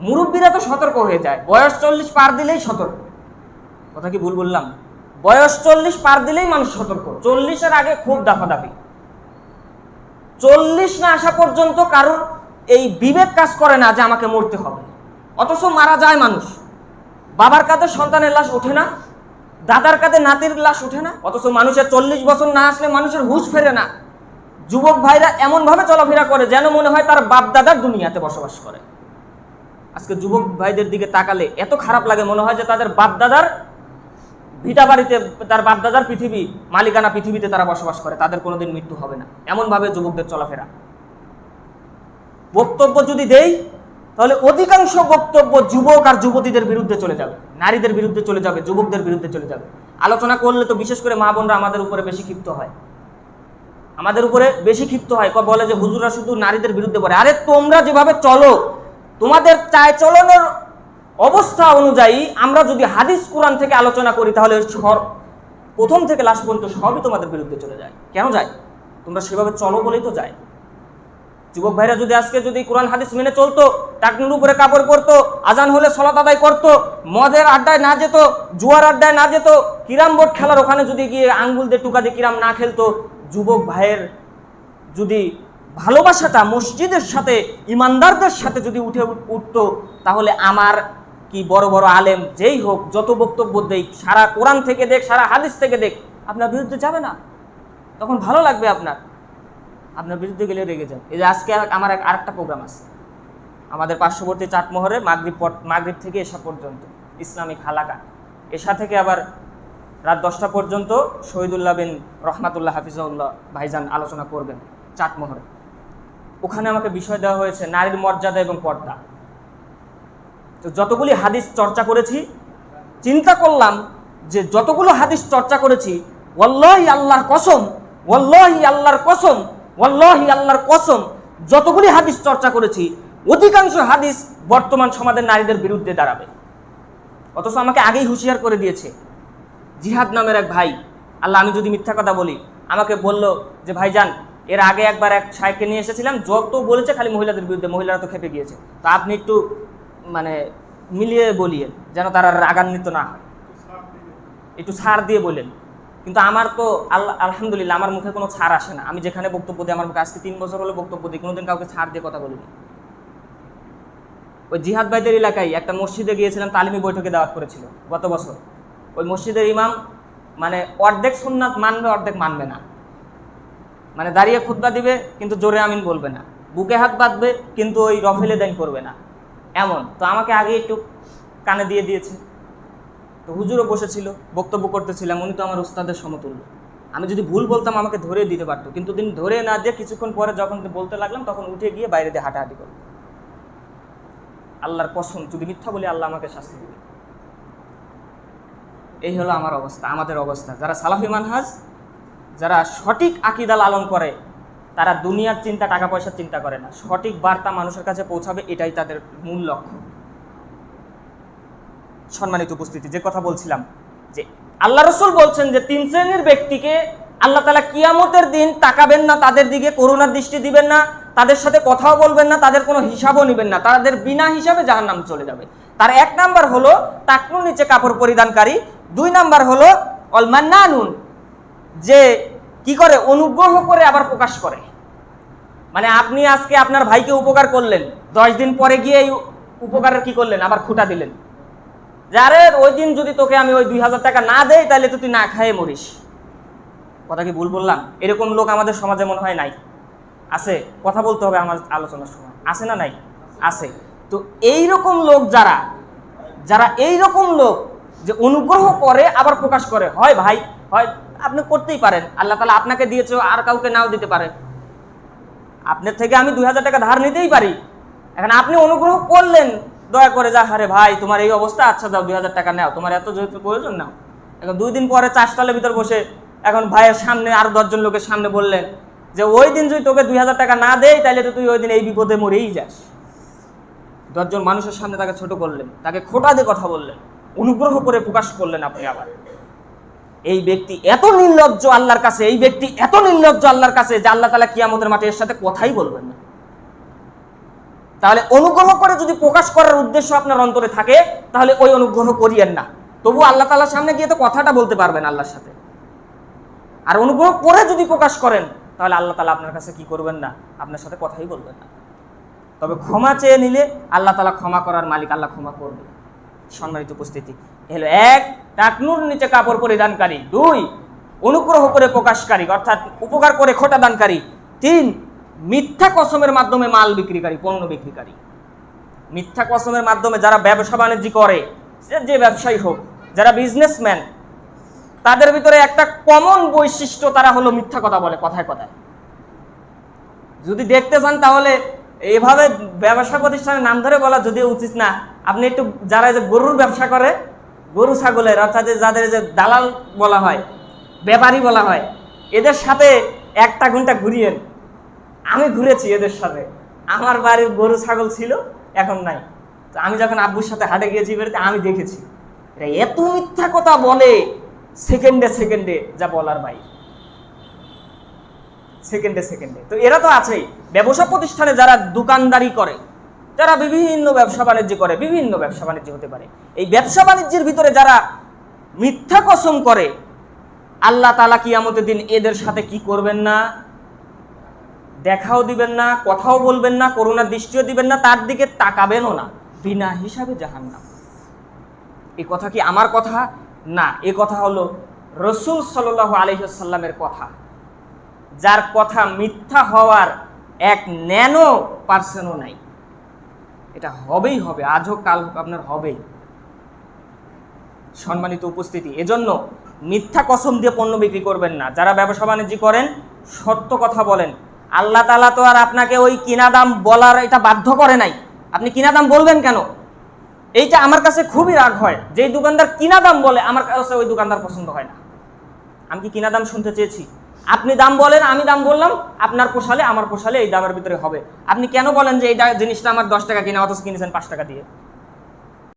মুরব্বীরা তো সতর্ক হয়ে যায়, বয়স 40 পার দিলেই সতর্ক। কথা কি ভুল বললাম? বয়স 40 পার দিলেই মানুষ সতর্ক, 40-এর আগে খুব দাফাদাফি। 40 না আসা পর্যন্ত কারোর এই বিবেক কাজ করে না যে আমাকে মরতে হবে, অথচ মারা যায় মানুষ। বাবার কাঁধে সন্তানের লাশ ওঠে না, দাদার কাঁধে নাতির লাশ ওঠে না, অথচ মানুষের 40 বছর না আসলে মানুষের হুঁশ ফেরে না। যুবক ভাইরা এমন ভাবে চলাফেরা করে যেন মনে হয় তার বাপ দাদার দুনিয়াতে বসবাস করে। আজকে যুবক ভাইদের দিকে তাকালে এত খারাপ লাগে, মনে হয় যে তাদের বাপ দাদার ভিটা বাড়িতে, তার বাপ দাদার পৃথিবী, মালিকানা পৃথিবীতে তারা বসবাস করে, তাদের কোনোদিন মৃত্যু হবে না। এমন ভাবে যুবকদের চলাফেরা। বক্তব্য যদি দেই তাহলে অধিকাংশ বক্তব্য যুবক আর যুবতীদের বিরুদ্ধে চলে যাবে, নারীদের বিরুদ্ধে চলে যাবে, যুবকদের বিরুদ্ধে চলে যাবে। আলোচনা করলে তো বিশেষ করে মা বোনরা আমাদের উপরে বেশি ক্ষিপ্ত হয়, আমাদের উপরে বেশি ক্ষিপ্ত হয়, বলে যে হুজুররা শুধু নারীদের বিরুদ্ধে বলে। আরে তোমরা যেভাবে চলো, তোমাদের চায় চলনের অবস্থা অনুযায়ী আমরা যদি হাদিস কোরআন থেকে আলোচনা করি তাহলে প্রথম থেকে লাস্ট পর্যন্ত সবই তোমাদের বিরুদ্ধে চলে যায়। কেন যায়? তোমরা সেভাবে চলো বলেই তো যায়। যুবক ভাইরা যদি আজকে যদি কোরআন হাদিস মেনে চলতো, টাকনুর উপরে কাপড় পরতো, আজান হলে সালাত আদায় করতো, মদের আড্ডায় না যেত, জুয়ার আড্ডায় না যেত, কিরাম বোর্ড খেলার ওখানে যদি গিয়ে আঙ্গুল দিয়ে টুকা দিয়ে কিরাম না খেলতো, যুবক ভাইয়ের যদি ভালোবাসাটা মসজিদের সাথে, ইমানদারদের সাথে যদি উঠতো, তাহলে আমার কি বড় বড় আলেম যেই হোক, যত বক্তব্য দেখ, সারা কোরআন থেকে দেখ, সারা হাদিস থেকে দেখ, আপনার বিরুদ্ধে যাবে না। তখন ভালো লাগবে আপনার বিরুদ্ধে গেলে রেগে যান। এই যে আজকে আমার আরেকটা প্রোগ্রাম আছে আমাদের পার্শ্ববর্তী চাটমোহরে, মাগরিব থেকে এশা পর্যন্ত ইসলামিক হালাকা, এশা থেকে আবার রাত 10টা পর্যন্ত শহীদুল্লাহ বিন রহমাতুল্লাহ হাফিজুল্লাহ ভাইজান আলোচনা করবেন চাটমোহরে। ওখানে আমাকে বিষয় দেওয়া হয়েছে নারীর মর্যাদা এবং পর্দা। তো যতগুলি হাদিস চর্চা করেছি, চিন্তা করলাম যে যতগুলো হাদিস চর্চা করেছি, ওয়াল্লাহি আল্লাহর কসম, ওয়াল্লাহি আল্লাহর কসম, ওয়াল্লাহি আল্লাহর কসম, যতগুলি হাদিস চর্চা করেছি অধিকাংশ হাদিস বর্তমান সমাজের নারীদের বিরুদ্ধে দাঁড়াবে। অথচ আমাকে আগেই হুঁশিয়ার করে দিয়েছে জিহাদ নামের এক ভাই, আল্লাহ আমি যদি মিথ্যা কথা বলি, আমাকে বলল যে ভাইজান এর আগে একবার এক শাইখকে নিয়ে এসেছিলাম, যত বলেছে খালি মহিলাদের বিরুদ্ধে, মহিলারা তো খেপে গিয়েছে, তো আপনি একটু মানে মিলিয়ে বলিয়েন যেন তারা রাগান্বিত না হয়, একটু ছাড় দিয়ে বলেন। কিন্তু আমার তো আলহামদুলিল্লাহ আমার মুখে কোনো ছাড় আসে না। আমি যেখানে বক্তব্য দিই, আমার মুখে আজকে 3 বছর হলো বক্তব্য দিই, কোনোদিন কাউকে ছাড় দিয়ে কথা বলিনি। ওই জিহাদ ভাইদের এলাকায় একটা মসজিদে গিয়েছিলাম, তালিমি বৈঠকে দাওয়াত করেছিল গত বছর। ওই মসজিদের ইমাম মানে অর্ধেক সুন্নাত মানবে, অর্ধেক মানবে না, মানে দাঁড়িয়ে খুতবা দিবে কিন্তু জোরে আমিন বলবে না, বুকে হাত বাঁধবে কিন্তু ওই রফেলে দেন করবে না, এমন। তো আমাকে আগে একটু কানে দিয়ে দিয়েছে, তো হুজুরও বসেছিল, বক্তব্য করতেছিলাম, উনি তো আমার উস্তাদের সমতুল্য। আমি যদি ভুল বলতাম আমাকে ধরে দিতে পারতো, কিন্তু তিনি ধরে না দিয়ে কিছুক্ষণ পরে যখন বলতে লাগলাম তখন উঠে গিয়ে বাইরে দিয়ে হাঁটাহাঁটি করল। আল্লাহর কসম যদি মিথ্যা বলি আল্লাহ আমাকে শাস্তি দেবে। এই হলো আমার অবস্থা, আমাদের অবস্থা। যারা সালাফি মানহাজ, যারা সঠিক আকীদা লালন করে, তারা দুনিয়ার চিন্তা, টাকা পয়সার চিন্তা করে না, সঠিক বার্তা মানুষের কাছে পৌঁছাবে, এটাই তাদের মূল লক্ষ্য। সম্মানিত উপস্থিতি, যে কথা বলছিলাম যে আল্লাহ রাসূল বলছেন যে 3 শ্রেণীর ব্যক্তিকে আল্লাহ তাআলা কিয়ামতের দিন তাকাবেন না, তাদের দিকে করুণার দৃষ্টি দিবেন না, তাদের সাথে কথাও বলবেন না, তাদের কোনো হিসাবও নেবেন না, তাদের বিনা হিসাবে জাহান্নাম চলে যাবে। তার 1 নাম্বার হলো টাকনুর নিচে কাপড় পরিধানকারী, 2 নাম্বার হলো অল মান্নানুন, যে কি করে অনুগ্রহ করে আবার প্রকাশ করে। মানে আপনি আজকে আপনার ভাইকে উপকার করলেন, 10 দিন পরে গিয়ে এই উপকারের কি করলেন, আবার খুঁটা দিলেন, যারে ওই দিন যদি তোকে আমি ওই 2000 টাকা না দেই তাহলে তো তুই না খায়ে মরিস। কথা কি ভুল বললাম? এরকম লোক আমাদের সমাজে মনে হয় নাই? আছে? কথা বলতে হবে আমার আলোচনার সময়, আছে না নাই? আছে। তো এইরকম লোক যারা এইরকম লোক যে অনুগ্রহ করে আবার প্রকাশ করে, হয় ভাই, হয় আপনি করতেই পারেন, আল্লাহ তাআলা আপনাকে দিয়েছে, আর কাউকে নাও দিতে পারে। আপনার থেকে আমি 2000 টাকা ধার নিতেই পারি, এখন আপনি অনুগ্রহ করলেন দয়া করে, যা হারে ভাই তোমার এই অবস্থা, আচ্ছা যাও 2000 টাকা নাও, তোমার এত যেহেতু প্রয়োজন নাও। এখন 2 দিন পরে চাষটালের ভিতর বসে এখন ভাইয়ের সামনে আরো 10 জন লোকের সামনে বললেন যে ওই দিন যদি তোকে 2000 টাকা না দেই তাহলে তো তুই ওই দিন এই বিপদে মরেই যাস। 10 জন মানুষের সামনে তাকে ছোট করলেন, তাকে খোঁটা দিয়ে কথা বললেন, অনুগ্রহ করে প্রকাশ করলেন আপনি আবার। এই ব্যক্তি এত নির্লজ্জ আল্লাহর কাছে, এই ব্যক্তি এত নির্লজ্জ আল্লাহর কাছে যে আল্লাহ তাআলা কিয়ামতের মাঠে এর সাথে কথাই বলবেন না। তাহলে অনুগ্রহ করে যদি প্রকাশ করার উদ্দেশ্য আপনার অন্তরে থাকে, তাহলে ওই অনুগ্রহ করিয়েন না। তবু আল্লাহ তাআলার সামনে গিয়ে তো কথাটা বলতে পারবেন আল্লাহর সাথে। আর অনুগ্রহ করে যদি প্রকাশ করেন, তাহলে আল্লাহ তাআলা আপনার কাছে কি করবেন না, আপনার সাথে কথাই বলবেন না। তবে ক্ষমা চেয়ে নিলে আল্লাহ তাআলা ক্ষমা করার মালিক, আল্লাহ ক্ষমা করবে। সম্মানিত উপস্থিতি, হলো 1 টাকনুর নিচে কাপড় পরিধানকারী, 2 অনুগ্রহ করে প্রকাশকারী অর্থাৎ উপকার করে খোটা দানকারী, 3 মিথ্যা কসমের মাধ্যমে মাল বিক্রিকারী, পণ্য বিক্রিকারী। মিথ্যা কসমের মাধ্যমে যারা ব্যবসা বাণিজ্য করে, যে ব্যবসায়ী হোক, যারা বিজনেসম্যান, তাদের ভিতরে একটা কমন বৈশিষ্ট্য, তারা হলো মিথ্যা কথা বলে কথায় কথায়। যদি দেখতে চান তাহলে এইভাবে ব্যবসা প্রতিষ্ঠানের নাম ধরে বলা যদিও উচিত না, আপনি একটু যারা যে গরুর ব্যবসা করে, গরু ছাগলের অর্থাৎ যাদের যে দালাল বলা হয়, ব্যাপারী বলা হয়, এদের সাথে একটা ঘন্টা ঘুরিয়েন। আমি ঘুরেছি এদের সাথে, আমার বাড়ির গরু ছাগল ছিল, এখন নাই। তো আমি যখন আব্বুর সাথে হাটে গিয়েছি বেরোতে, আমি দেখেছি এরা এত মিথ্যা কথা বলে, সেকেন্ডে সেকেন্ডে যা বলার বাইরে, সেকেন্ডে সেকেন্ডে। তো এরা তো আছেই। ব্যবসা প্রতিষ্ঠানে যারা দোকানদারি করে, যারা বিভিন্ন ব্যবসা বাণিজ্য করে, বিভিন্ন ব্যবসা বাণিজ্য হতে পারে, এই ব্যবসা বাণিজ্যের ভিতরে যারা মিথ্যা কসম করে, আল্লাহ তাআলা কিয়ামতের দিন এদের সাথে কি করবেন না, দেখাও দিবেন না, কথাও বলবেন না, করুণার দৃষ্টিও দিবেন না, তার দিকে তাকাবেনও না, বিনা হিসাবে জাহান্নাম। এই কথা কি আমার কথা না, এই কথা হলো রাসূল সাল্লাল্লাহু আলাইহি ওয়াসাল্লামের কথা, যার কথা মিথ্যা হওয়ার 1% নাই। এটা হবেই হবে, আজ হোক কাল হোক, আপনার হবেই। সম্মানিত উপস্থিতি, এজন্য মিথ্যা কসম দিয়ে পণ্য বিক্রি করবেন না। যারা ব্যবসা বাণিজ্য করেন, সত্য কথা বলেন। আল্লাহ তাআলা তো আর আপনাকে ওই কিনা দাম বলার এটা বাধ্য করে নাই, আপনি কিনা দাম বলবেন কেন? এইটা আমার কাছে খুবই রাগ হয়, যে দোকানদার কিনা দাম বলে, আমার কাছে ওই দোকানদার পছন্দ হয় না। আমি কি কিনা দাম শুনতে চেয়েছি? আপনি দাম বলেন, আমি দাম বললাম, আপনার পোষালে আমার পোষালে এই দামের ভিতরে হবে। আপনি কেন বলেন যে এই জিনিসটা আমার 10 টাকা কিনা, অথচ কিনেছেন 5 টাকা দিয়ে?